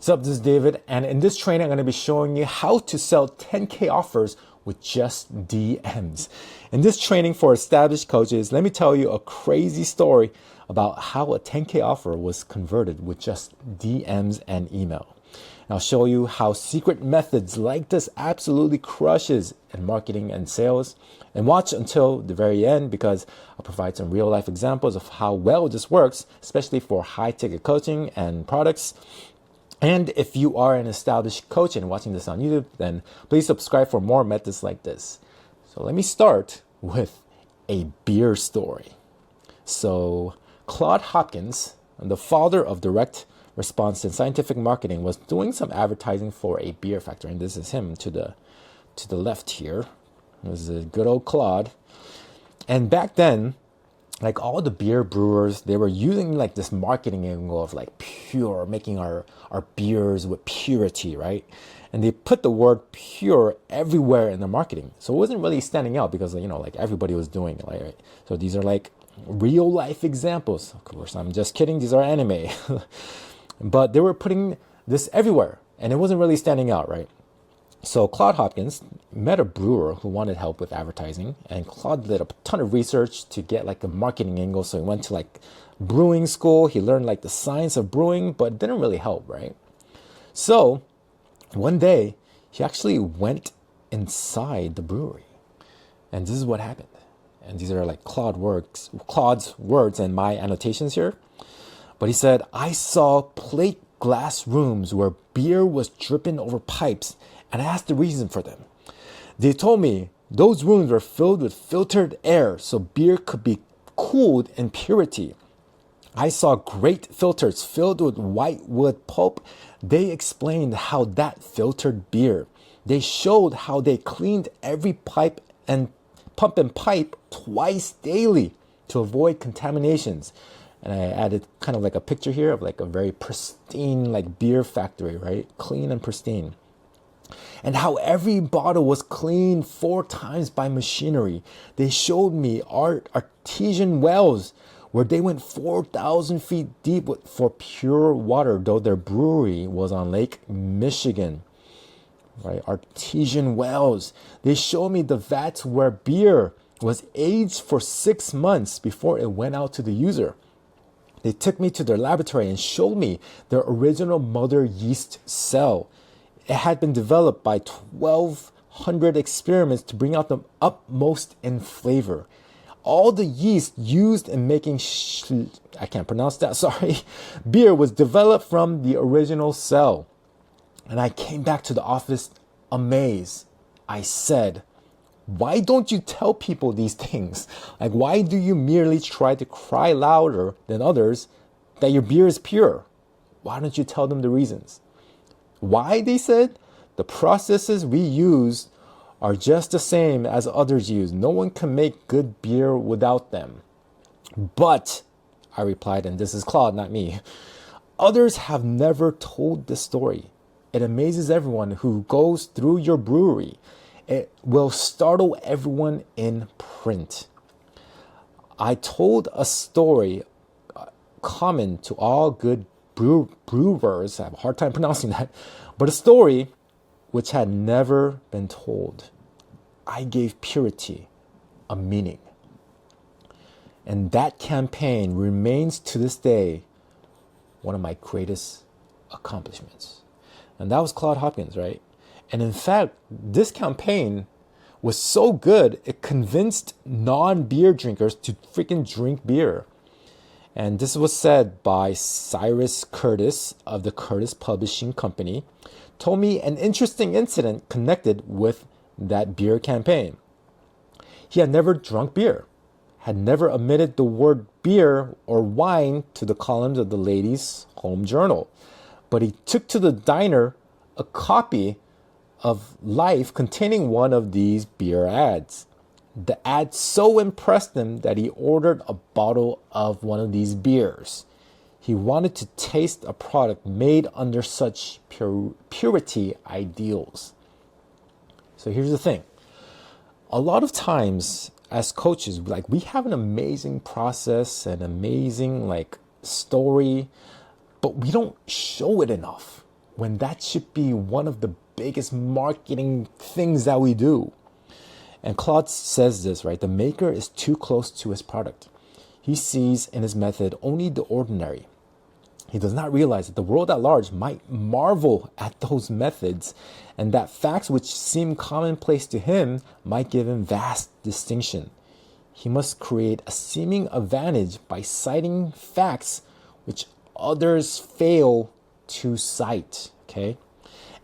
What's up, this is David, and in this training, I'm going to be showing you how to sell 10K offers with just DMs. In this training for established coaches, let me tell you a crazy story about how a 10K offer was converted with just DMs and email. And I'll show you how secret methods like this absolutely crushes in marketing and sales. And watch until the very end because I'll provide some real life examples of how well this works, especially for high ticket coaching and products. And if you are an established coach and watching this on YouTube, then please subscribe for more methods like this. So let me start with a beer story. So Claude Hopkins, the father of direct response and scientific marketing, was doing some advertising for a beer factory. And this is him to the left here. This is a good old Claude. And back then, like all the beer brewers, they were using like this marketing angle of like pure, making our beers with purity, right? And they put the word pure everywhere in their marketing. So it wasn't really standing out because, like everybody was doing it, right? So these are like real life examples. Of course, I'm just kidding. These are anime. But they were putting this everywhere and it wasn't really standing out, right? So Claude Hopkins met a brewer who wanted help with advertising, and Claude did a ton of research to get like a marketing angle. So he went to like brewing school. He learned like the science of brewing, but it didn't really help, right? So one day he actually went inside the brewery, and this is what happened. And these are like Claude's words and my annotations here. But he said, "I saw plate glass rooms where beer was dripping over pipes, and I asked the reason for them. They told me those rooms were filled with filtered air so beer could be cooled in purity. I saw great filters filled with white wood pulp. They explained how that filtered beer. They showed how they cleaned every pump and pipe twice daily to avoid contaminations." And I added kind of like a picture here of like a very pristine like beer factory, right? Clean and pristine. And how every bottle was cleaned 4 times by machinery. They showed me artesian wells where they went 4,000 feet deep for pure water, though their brewery was on Lake Michigan. Right? Artesian wells. They showed me the vats where beer was aged for 6 months before it went out to the user. They took me to their laboratory and showed me their original mother yeast cell. It had been developed by 1,200 experiments to bring out the utmost in flavor. All the yeast used in making I can't pronounce that, sorry, beer was developed from the original cell. And I came back to the office amazed. I said, "Why don't you tell people these things? Like, why do you merely try to cry louder than others that your beer is pure? Why don't you tell them the reasons?" Why, they said, "The processes we use are just the same as others use. No one can make good beer without them." "But," I replied, and this is Claude, not me, "others have never told this story. It amazes everyone who goes through your brewery. It will startle everyone in print." I told a story common to all good brewers. I have a hard time pronouncing that, but a story which had never been told. I gave purity a meaning. And that campaign remains to this day one of my greatest accomplishments. And that was Claude Hopkins, right? And in fact, this campaign was so good, it convinced non-beer drinkers to freaking drink beer. And this was said by Cyrus Curtis of the Curtis Publishing Company, told me an interesting incident connected with that beer campaign. He had never drunk beer, had never omitted the word beer or wine to the columns of the Ladies' Home Journal, but he took to the diner a copy of Life containing one of these beer ads. The ad so impressed him that he ordered a bottle of one of these beers. He wanted to taste a product made under such purity ideals. So here's the thing. A lot of times as coaches, like we have an amazing process, an amazing like story, but we don't show it enough. when that should be one of the biggest marketing things that we do. And Claude says this, right? The maker is too close to his product. He sees in his method only the ordinary. He does not realize that the world at large might marvel at those methods, and that facts which seem commonplace to him might give him vast distinction. He must create a seeming advantage by citing facts which others fail to cite, okay?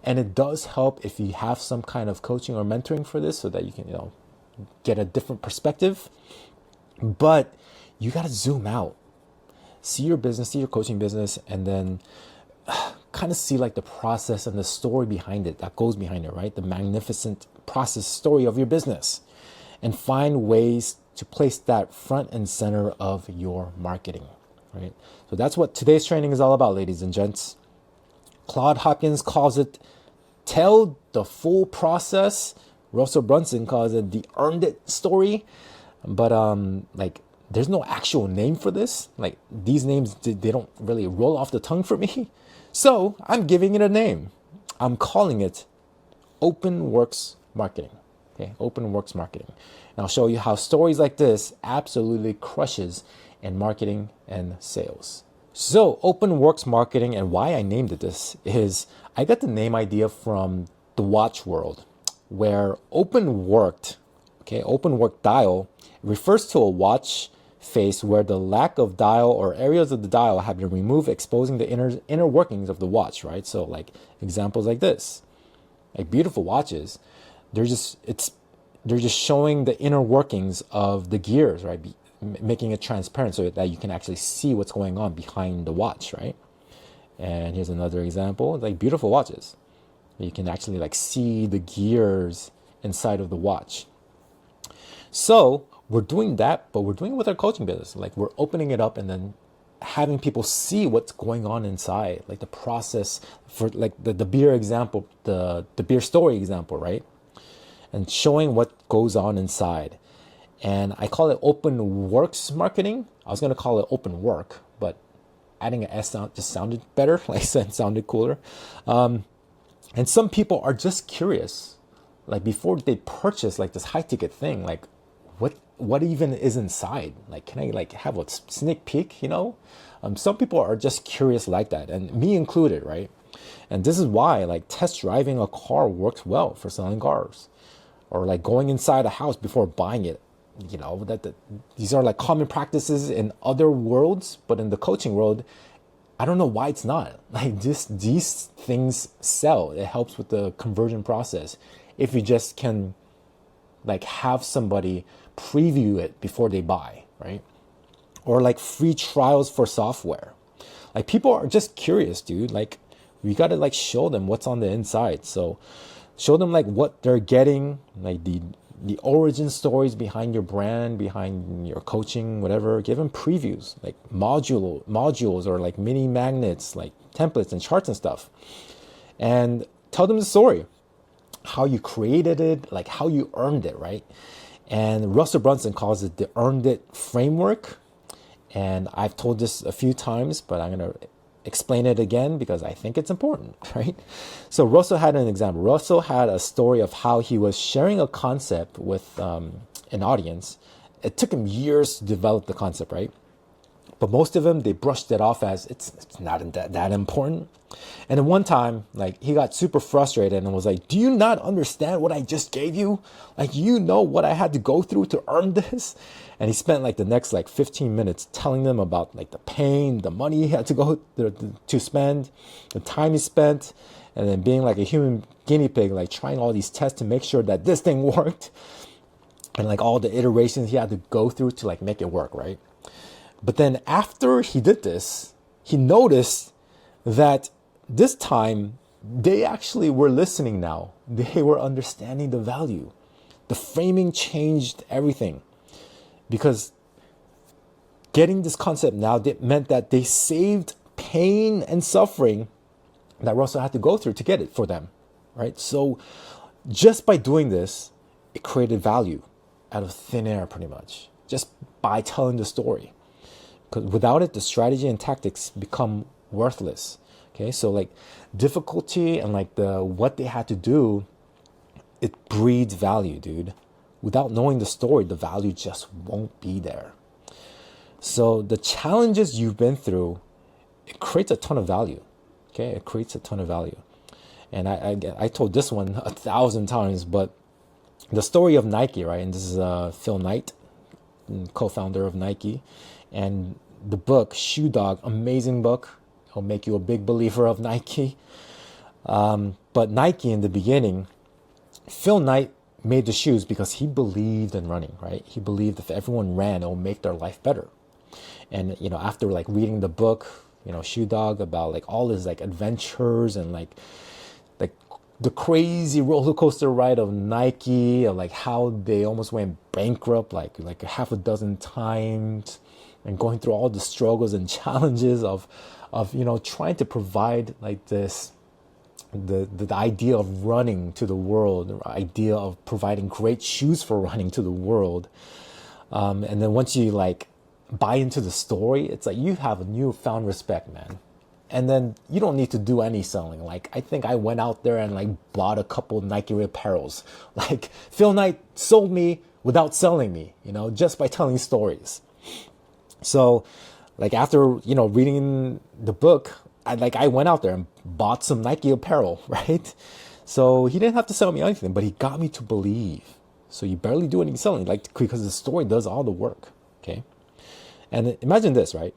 And it does help if you have some kind of coaching or mentoring for this so that you can, get a different perspective. But you got to zoom out. See your business, see your coaching business, and then kind of see like the process and the story behind it that goes behind it, right? The magnificent process story of your business. And find ways to place that front and center of your marketing, right? So that's what today's training is all about, ladies and gents. Claude Hopkins calls it tell the full process. Russell Brunson calls it the earned it story. But there's no actual name for this. Like these names, they don't really roll off the tongue for me. So I'm giving it a name. I'm calling it Open Works Marketing. Okay, Open Works Marketing. And I'll show you how stories like this absolutely crushes in marketing and sales. So Open Works Marketing, and why I named it this is I got the name idea from the watch world, where open work dial refers to a watch face where the lack of dial or areas of the dial have been removed, exposing the inner workings of the watch, right? So like examples like this, like beautiful watches, they're just showing the inner workings of the gears, right? Making it transparent so that you can actually see what's going on behind the watch, right? And here's another example, like beautiful watches. You can actually like see the gears inside of the watch. So we're doing that, but we're doing it with our coaching business. Like we're opening it up and then having people see what's going on inside, like the process for like the beer example, the beer story example, right? And showing what goes on inside. And I call it Open Works Marketing. I was going to call it Open Work, but adding an S just sounded better. Like I said, it sounded cooler. And some people are just curious, like before they purchase like this high ticket thing, like what even is inside? Like, can I like have a sneak peek, Some people are just curious like that, and me included, right? And this is why like test driving a car works well for selling cars, or like going inside a house before buying it. These are like common practices in other worlds, but in the coaching world, I don't know why it's not. Like these things sell. It helps with the conversion process. If you just can like have somebody preview it before they buy, right? Or like free trials for software. Like people are just curious, dude. Like we got to like show them what's on the inside. So show them like what they're getting, like the origin stories behind your brand, behind your coaching, whatever. Give them previews, like modules or like mini magnets, like templates and charts and stuff. And tell them the story, how you created it, like how you earned it, right? And Russell Brunson calls it the earned it framework. And I've told this a few times, but I'm going to explain it again because I think it's important, right? So Russell had an example. Russell had a story of how he was sharing a concept with an audience. It took him years to develop the concept, right? But most of them, they brushed it off as it's not that important. And then one time, like he got super frustrated and was like, do you not understand what I just gave you? Like, what I had to go through to earn this? And he spent like the next like 15 minutes telling them about like the pain, the money he had to go to spend, the time he spent, and then being like a human guinea pig, like trying all these tests to make sure that this thing worked. And like all the iterations he had to go through to like make it work, right? But then after he did this, he noticed that this time they actually were listening now. They were understanding the value. The framing changed everything because getting this concept now meant that they saved pain and suffering that Russell had to go through to get it for them, right? So just by doing this, it created value out of thin air pretty much, just by telling the story. Because without it, the strategy and tactics become worthless. Okay, so like difficulty and like the what they had to do, it breeds value, dude. Without knowing the story, the value just won't be there. So the challenges you've been through, it creates a ton of value. Okay, it creates a ton of value. And I told this one 1,000 times, but the story of Nike, right? And this is Phil Knight, co-founder of Nike, and the book Shoe Dog, amazing book. It'll make you a big believer of Nike. But Nike in the beginning, Phil Knight made the shoes because he believed in running, right? He believed if everyone ran, it will make their life better. And after like reading the book, Shoe Dog, about like all his like adventures and like the crazy roller coaster ride of Nike, of like how they almost went bankrupt like a half a dozen times, and going through all the struggles and challenges of trying to provide like this the idea of running to the world, the idea of providing great shoes for running to the world. And then once you like buy into the story, it's like you have a newfound respect, man. And then you don't need to do any selling. Like, I think I went out there and like bought a couple Nike apparels. Like, Phil Knight sold me without selling me, just by telling stories. So like after, reading the book, I went out there and bought some Nike apparel, right? So he didn't have to sell me anything, but he got me to believe. So you barely do any selling, like, because the story does all the work, okay? And imagine this, right?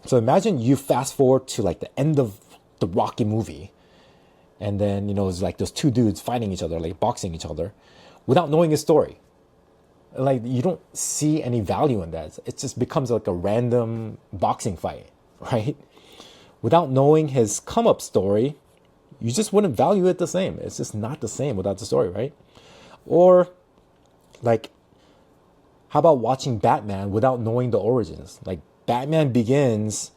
So imagine you fast forward to like the end of the Rocky movie, and then it's like those two dudes fighting each other, like boxing each other, without knowing his story. Like, you don't see any value in that. It just becomes like a random boxing fight, right? Without knowing his come up story, you just wouldn't value it the same. It's just not the same without the story, right? Or like, how about watching Batman without knowing the origins? Like, Batman Begins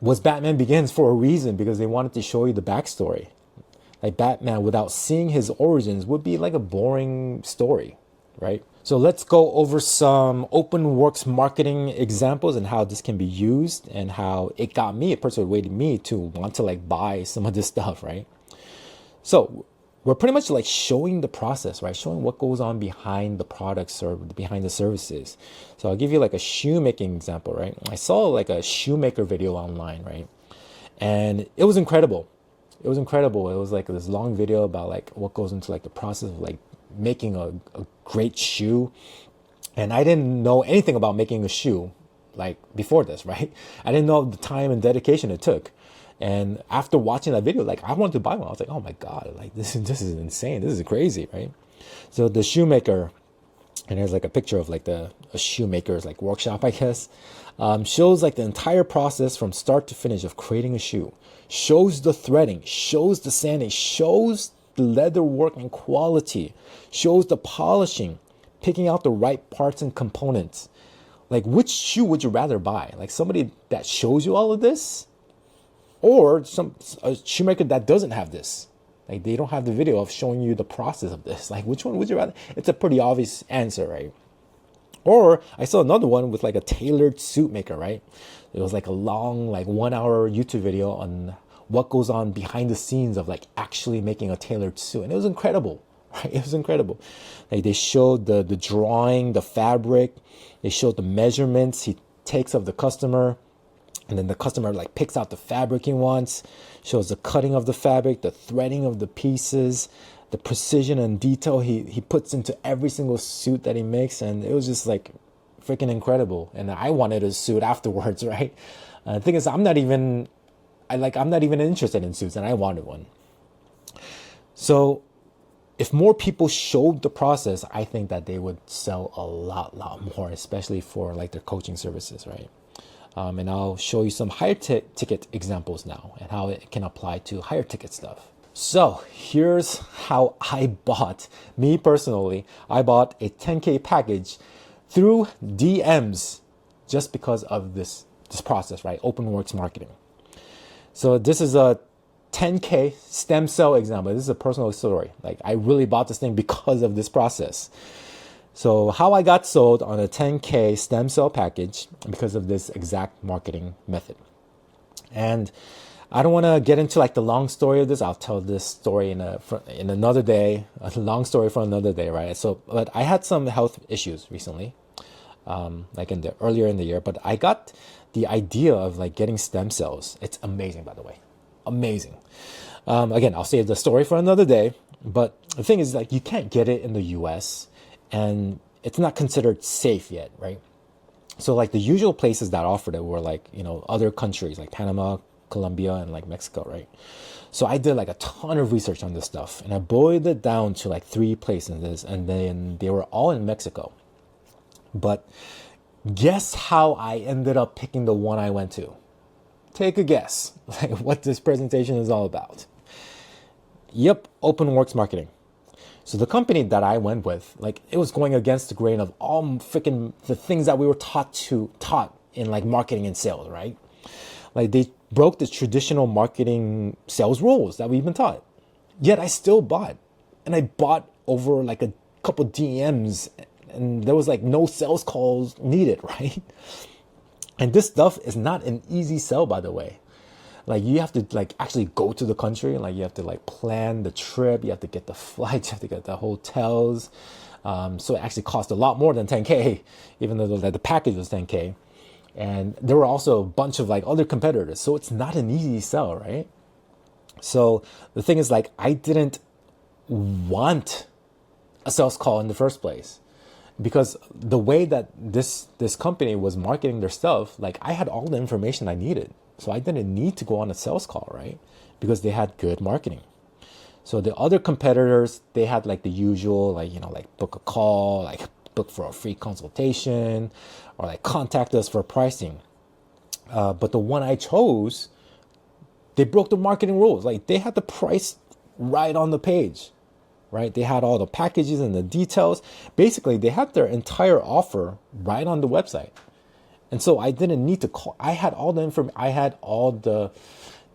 for a reason, because they wanted to show you the backstory. Like, Batman without seeing his origins would be like a boring story, right? So let's go over some OpenWorks marketing examples and how this can be used, and how it persuaded me to want to like buy some of this stuff, right? So we're pretty much like showing the process, right? Showing what goes on behind the products or behind the services. So I'll give you like a shoemaking example, right? I saw like a shoemaker video online, right? And it was incredible. It was incredible. It was like this long video about like what goes into like the process of like making a great shoe. And I didn't know anything about making a shoe like before this, right? I didn't know the time and dedication it took. And after watching that video, like, I wanted to buy one. I was like, oh my God, like this is insane. This is crazy, right? So the shoemaker, and there's like a picture of like a shoemaker's like workshop, I guess, shows like the entire process from start to finish of creating a shoe. Shows the threading, shows the sanding, shows the leather work and quality, shows the polishing, picking out the right parts and components. Like, which shoe would you rather buy? Like, somebody that shows you all of this, or a shoemaker that doesn't have this? Like, they don't have the video of showing you the process of this. Like, which one would you rather? It's a pretty obvious answer, right? Or I saw another one with like a tailored suit maker, right? It was like a long, like 1 hour YouTube video on what goes on behind the scenes of like actually making a tailored suit. And it was incredible, right? It was incredible. Like, they showed the drawing, the fabric, they showed the measurements he takes of the customer. And then the customer like picks out the fabric he wants, shows the cutting of the fabric, the threading of the pieces, the precision and detail he puts into every single suit that he makes. And it was just like freaking incredible. And I wanted a suit afterwards, right? The thing is, I'm not even interested in suits, and I wanted one. So if more people showed the process, I think that they would sell a lot more, especially for like their coaching services, right? And I'll show you some higher ticket examples now, and how it can apply to higher ticket stuff. So here's how me personally, I bought a 10K package through DMs just because of this process, right? OpenWorks marketing. So this is a 10K stem cell example. This is a personal story. Like, I really bought this thing because of this process. So how I got sold on a 10K stem cell package because of this exact marketing method. And I don't want to get into like the long story of this. I'll tell this story in another day, a long story for another day, right? So, but I had some health issues recently, like earlier in the year. But I got the idea of like getting stem cells. It's amazing, by the way, amazing. Again, I'll save the story for another day. But the thing is, like, you can't get it in the U.S. and it's not considered safe yet, right? So like the usual places that offered it were like, other countries like Panama, Colombia, and like Mexico, right? So I did like a ton of research on this stuff and I boiled it down to like 3 places, and then they were all in Mexico. But guess how I ended up picking the one I went to? Take a guess, like what this presentation is all about. Yep, OpenWorks marketing. So the company that I went with, like, it was going against the grain of all freaking the things that we were taught in like marketing and sales, right? Like they broke the traditional marketing sales rules that we've been taught. Yet I still bought, and I bought over like a couple DMs, and there was like no sales calls needed, right? And this stuff is not an easy sell, by the way. Like you have to like actually go to the country, like you have to like plan the trip, you have to get the flights, you have to get the hotels. So it actually cost a lot more than 10K, even though the package was 10K. And there were also a bunch of like other competitors. So it's not an easy sell, right? So the thing is, like, I didn't want a sales call in the first place, because the way that this company was marketing their stuff, like I had all the information I needed. So I didn't need to go on a sales call, right? Because they had good marketing. So the other competitors, they had like the usual, like, like book a call, like book for a free consultation, or like contact us for pricing. But the one I chose, they broke the marketing rules. Like they had the price right on the page, right? They had all the packages and the details. Basically, they had their entire offer right on the website. And so I didn't need to call. I had all the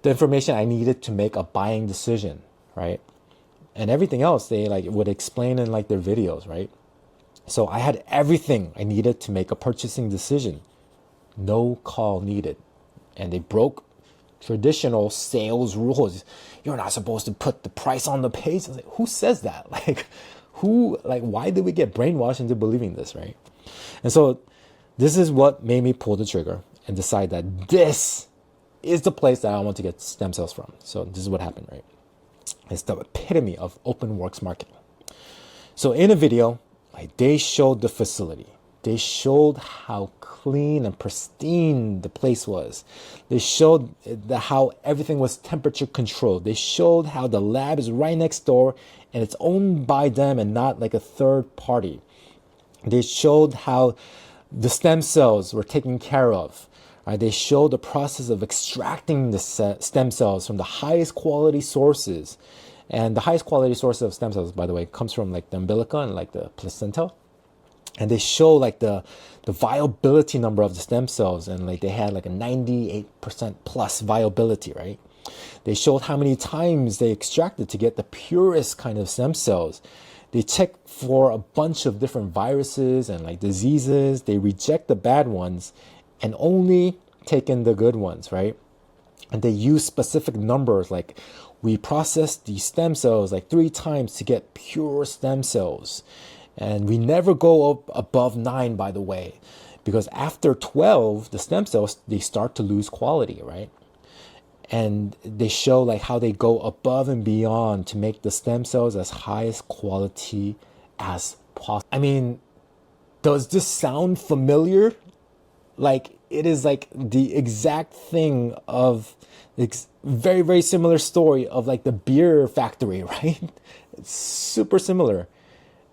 information I needed to make a buying decision, right? And everything else they like would explain in like their videos, right? So I had everything I needed to make a purchasing decision. No call needed. And they broke traditional sales rules. You're not supposed to put the price on the page. I was like, who says that? Why did we get brainwashed into believing this, right? And so this is what made me pull the trigger and decide that this is the place that I want to get stem cells from. So this is what happened, right? It's the epitome of OpenWorks marketing. So in a video, like, they showed the facility. They showed how clean and pristine the place was. They showed how everything was temperature controlled. They showed how the lab is right next door and it's owned by them and not like a third party. They showed how the stem cells were taken care of. Right? They showed the process of extracting the stem cells from the highest quality sources. And the highest quality source of stem cells, by the way, comes from like the umbilica and like the placenta. And they show like the viability number of the stem cells, and like they had like a 98% plus viability, right? They showed how many times they extracted to get the purest kind of stem cells. They check for a bunch of different viruses and like diseases. They reject the bad ones and only take in the good ones, right? And they use specific numbers, like we process these stem cells like 3 times to get pure stem cells. And we never go up above 9, by the way, because after 12, the stem cells, they start to lose quality, right? And they show like how they go above and beyond to make the stem cells as highest quality as possible. I mean, does this sound familiar? Like, it is like the exact thing of very, very similar story of like the beer factory, right? It's super similar.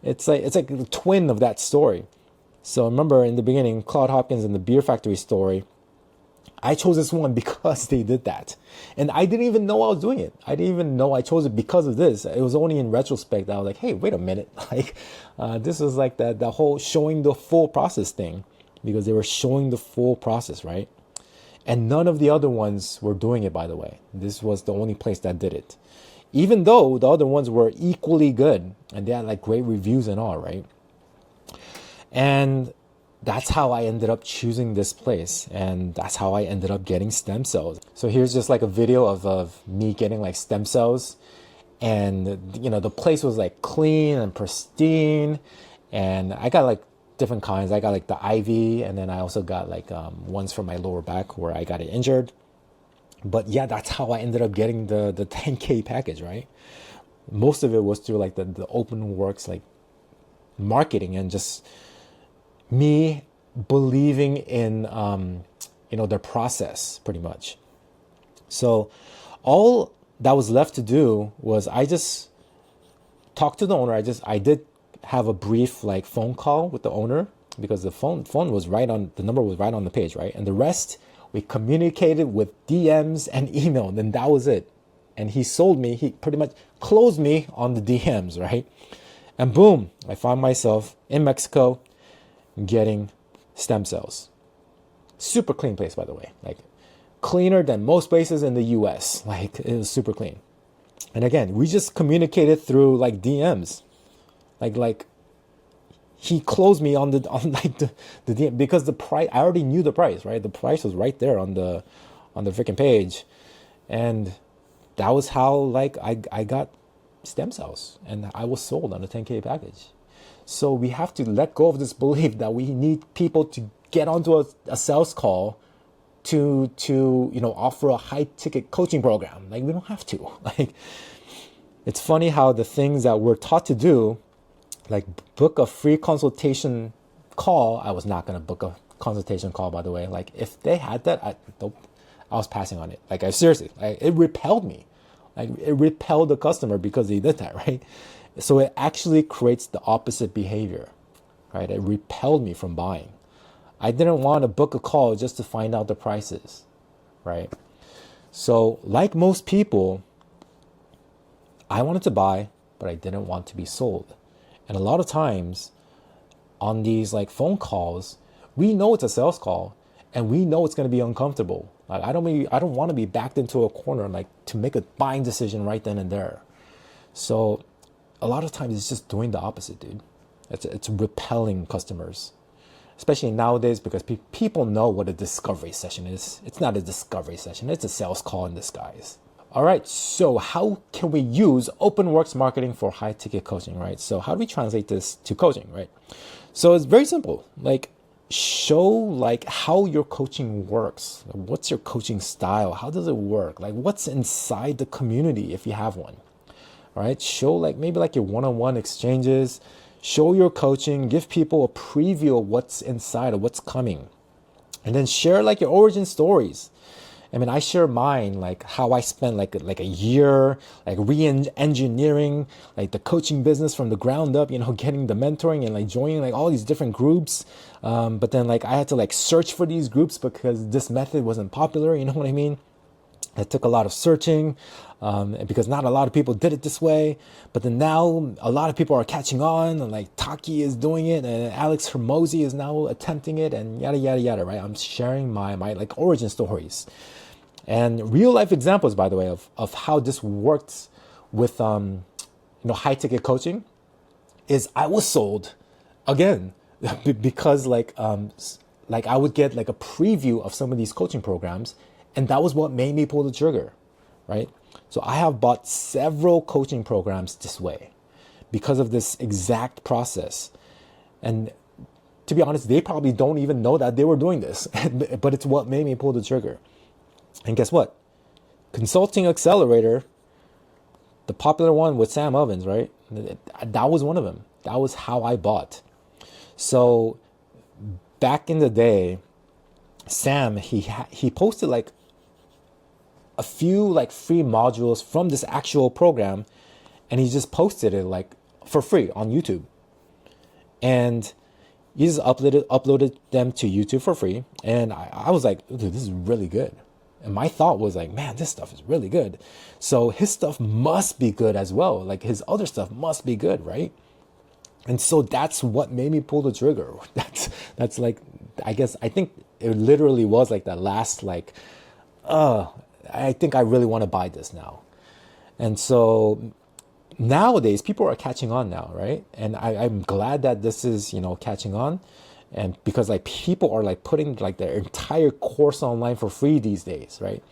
It's like the twin of that story. So remember in the beginning, Claude Hopkins and the beer factory story, I chose this one because they did that. And I didn't even know I was doing it. I didn't even know I chose it because of this. It was only in retrospect that I was like, hey, wait a minute. This was like the whole showing the full process thing, because they were showing the full process, right? And none of the other ones were doing it, by the way. This was the only place that did it. Even though the other ones were equally good and they had like great reviews and all, right? And that's how I ended up choosing this place, and that's how I ended up getting stem cells. So here's just like a video of me getting like stem cells, and the place was like clean and pristine, and I got like different kinds. I got like the IV, and then I also got like ones for my lower back where I got it injured. But yeah, that's how I ended up getting the 10K package, right? Most of it was through like the open works like marketing, and just me believing in their process pretty much. So all that was left to do was I just talked to the owner. I did have a brief like phone call with the owner, because the phone was right on, the number was right on the page, right? And the rest we communicated with DMs and email, and then that was it. And he sold me, he pretty much closed me on the DMs, right? And boom, I found myself in Mexico getting stem cells. Super clean place, by the way. Like cleaner than most places in the US. Like it was super clean. And again, we just communicated through like DMs. Like he closed me on the DM, because the price, I already knew the price, right? The price was right there on the freaking page. And that was how like I got stem cells, and I was sold on a 10K package. So we have to let go of this belief that we need people to get onto a sales call to offer a high ticket coaching program. Like we don't have to. Like it's funny how the things that we're taught to do, like book a free consultation call. I was not going to book a consultation call, by the way. Like if they had that, I was passing on it. Like it repelled me. Like it repelled the customer because he did that, right? So it actually creates the opposite behavior, right? It repelled me from buying. I didn't want to book a call just to find out the prices, right? So like most people, I wanted to buy, but I didn't want to be sold. And a lot of times on these like phone calls, we know it's a sales call and we know it's going to be uncomfortable. Like I don't want to be backed into a corner, like to make a buying decision right then and there. So a lot of times it's just doing the opposite, dude. It's repelling customers, especially nowadays, because people know what a discovery session is. It's not a discovery session. It's a sales call in disguise. All right, so how can we use OpenWorks marketing for high ticket coaching, right? So how do we translate this to coaching, right? So it's very simple. Like show like how your coaching works. What's your coaching style? How does it work? Like what's inside the community if you have one, all right? Show like maybe like your one-on-one exchanges, show your coaching, give people a preview of what's inside of what's coming. And then share like your origin stories. I mean, I share mine, like how I spent like a year, like re-engineering like the coaching business from the ground up, getting the mentoring and like joining like all these different groups. But then like I had to like search for these groups because this method wasn't popular. You know what I mean? It took a lot of searching because not a lot of people did it this way. But then now a lot of people are catching on, and like Taki is doing it, and Alex Hermosi is now attempting it, and yada, yada, yada, right? I'm sharing my like origin stories and real life examples, by the way, of how this works with high ticket coaching. Is I was sold again because like I would get like a preview of some of these coaching programs, and that was what made me pull the trigger, right? So I have bought several coaching programs this way because of this exact process. And to be honest, they probably don't even know that they were doing this, but it's what made me pull the trigger. And guess what? Consulting Accelerator, the popular one with Sam Ovens, right? That was one of them. That was how I bought. So back in the day, Sam, he posted like a few like free modules from this actual program, and he just posted it like for free on YouTube. And he just uploaded them to YouTube for free. And I was like, dude, this is really good. And my thought was like, man, this stuff is really good. So his stuff must be good as well. Like his other stuff must be good, right? And so that's what made me pull the trigger. That's like, I think it literally was like that last like, I think I really want to buy this now. And so nowadays people are catching on now, right? And I'm glad that this is, catching on. And because like people are like putting like their entire course online for free these days, right?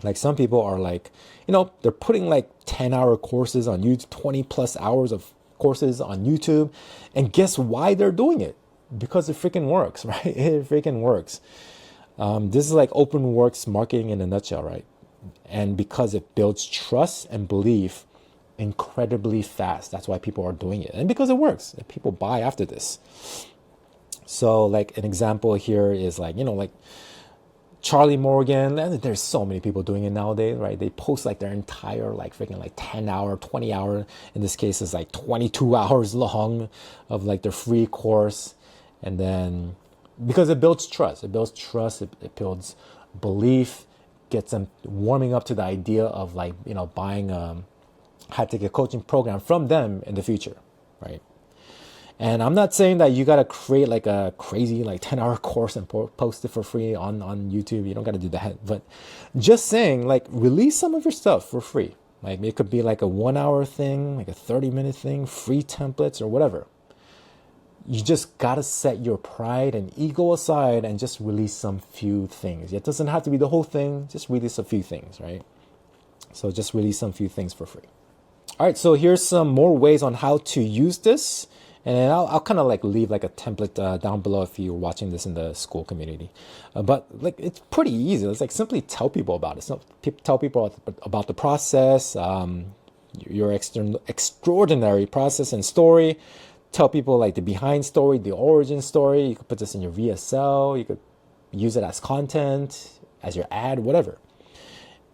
Like some people are like, they're putting like 10-hour courses on YouTube, 20 plus hours of courses on YouTube. And guess why they're doing it? Because it freaking works, right? It freaking works. This is like OpenWorks marketing in a nutshell, right? And because it builds trust and belief incredibly fast. That's why people are doing it. And because it works, people buy after this. So like an example here is like, like Charlie Morgan, and there's so many people doing it nowadays, right? They post like their entire like freaking like 10-hour, 20-hour, in this case is like 22 hours long of like their free course. And then because it builds trust, it builds belief, gets them warming up to the idea of like, buying a high ticket coaching program from them in the future, right? And I'm not saying that you got to create like a crazy like 10-hour course and post it for free on YouTube. You don't got to do that. But just saying like release some of your stuff for free. Like it could be like a 1-hour thing, like a 30-minute thing, free templates or whatever. You just got to set your pride and ego aside and just release some few things. It doesn't have to be the whole thing. Just release a few things, right? So just release some few things for free. All right, so here's some more ways on how to use this. And then I'll kind of like leave like a template down below if you're watching this in the school community. But like it's pretty easy. It's like simply tell people about it. So tell people about the process, your extraordinary process and story. Tell people like the behind story, the origin story. You could put this in your VSL. You could use it as content, as your ad, whatever.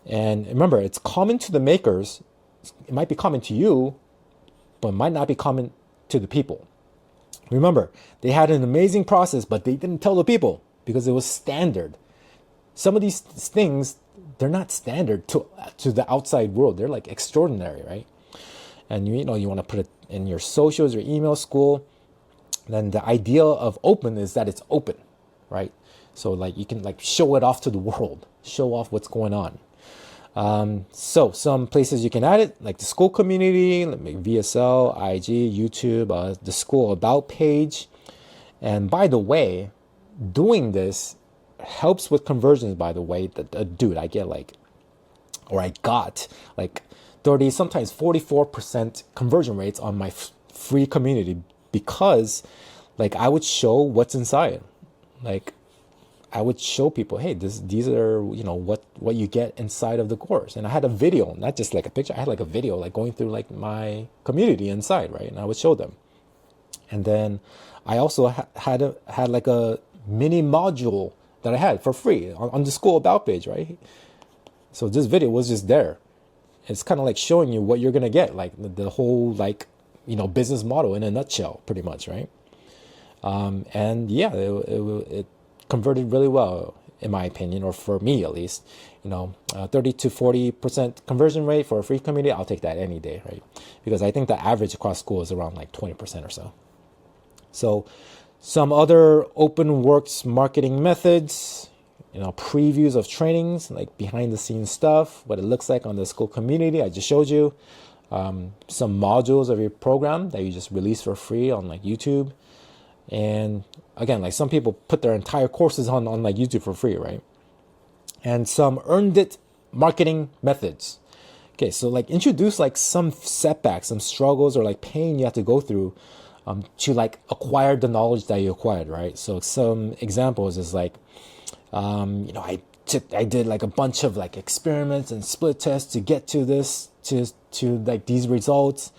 And remember, it's common to the makers. It might be common to you, but it might not be common to the people. Remember, they had an amazing process, but they didn't tell the people because it was standard. Some of these things, they're not standard to the outside world. They're like extraordinary, right? And you want to put it in your socials, your email, school. Then the idea of open is that it's open, right? So like you can like show it off to the world, show off what's going on. So some places you can add it, like the school community, like VSL, IG, YouTube, the school about page. And by the way, doing this helps with conversions, by the way. Dude, I got like 30, sometimes 44% conversion rates on my free community because like I would show what's inside. Like I would show people, hey, these are, what you get inside of the course. And I had a video, not just like a picture. I had like a video, like going through like my community inside, right? And I would show them. And then I also had like a mini module that I had for free on the school about page, right? So this video was just there. It's kind of like showing you what you're going to get, like the whole like, business model in a nutshell, pretty much, right? And yeah, it converted really well, in my opinion, or for me at least. 30 to 40% conversion rate for a free community, I'll take that any day, right? Because I think the average across school is around like 20% or so. So some other OpenWorks marketing methods, previews of trainings, like behind the scenes stuff, what it looks like on the school community, I just showed you. Some modules of your program that you just release for free on like YouTube. And again, like some people put their entire courses on like YouTube for free, right? And some earned it marketing methods. Okay, so like introduce like some setbacks, some struggles or like pain you have to go through to like acquire the knowledge that you acquired, right? So some examples is like, I did like a bunch of like experiments and split tests to get to this, to like these results,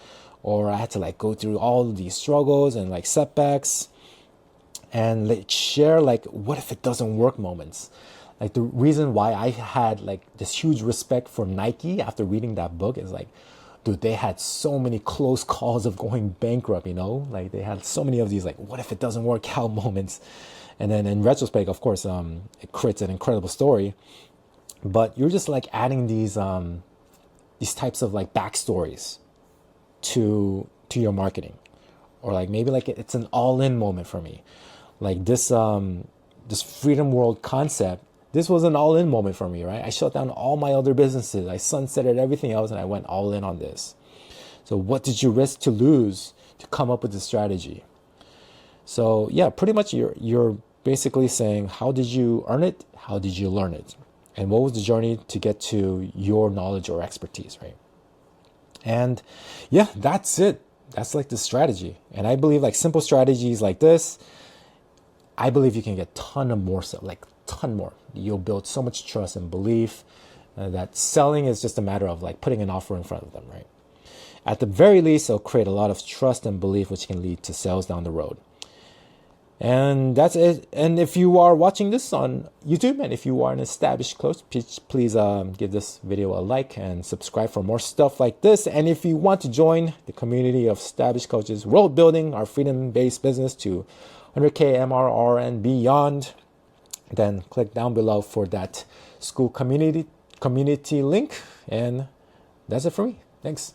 or I had to like go through all of these struggles and like setbacks. And like share like what if it doesn't work moments. Like the reason why I had like this huge respect for Nike after reading that book is like, dude, they had so many close calls of going bankrupt, like they had so many of these like what if it doesn't work out moments. And then in retrospect, of course, it creates an incredible story. But you're just like adding these types of like backstories to your marketing, or like maybe like it's an all-in moment for me. Like this Freedom World concept, this was an all-in moment for me, right? I shut down all my other businesses. I sunsetted everything else and I went all in on this. So what did you risk to lose to come up with the strategy? So yeah, pretty much you're basically saying, how did you earn it? How did you learn it? And what was the journey to get to your knowledge or expertise, right? And yeah, that's it. That's like the strategy. And I believe like simple strategies like this, I believe you can get ton of more stuff, like ton more. You'll build so much trust and belief that selling is just a matter of like putting an offer in front of them, right? At the very least, it'll create a lot of trust and belief, which can lead to sales down the road. And that's it. And if you are watching this on YouTube, and if you are an established coach, please give this video a like and subscribe for more stuff like this. And if you want to join the community of established coaches, world building our freedom-based business to 100K MRR and beyond, then click down below for that school community link. And that's it for me. Thanks.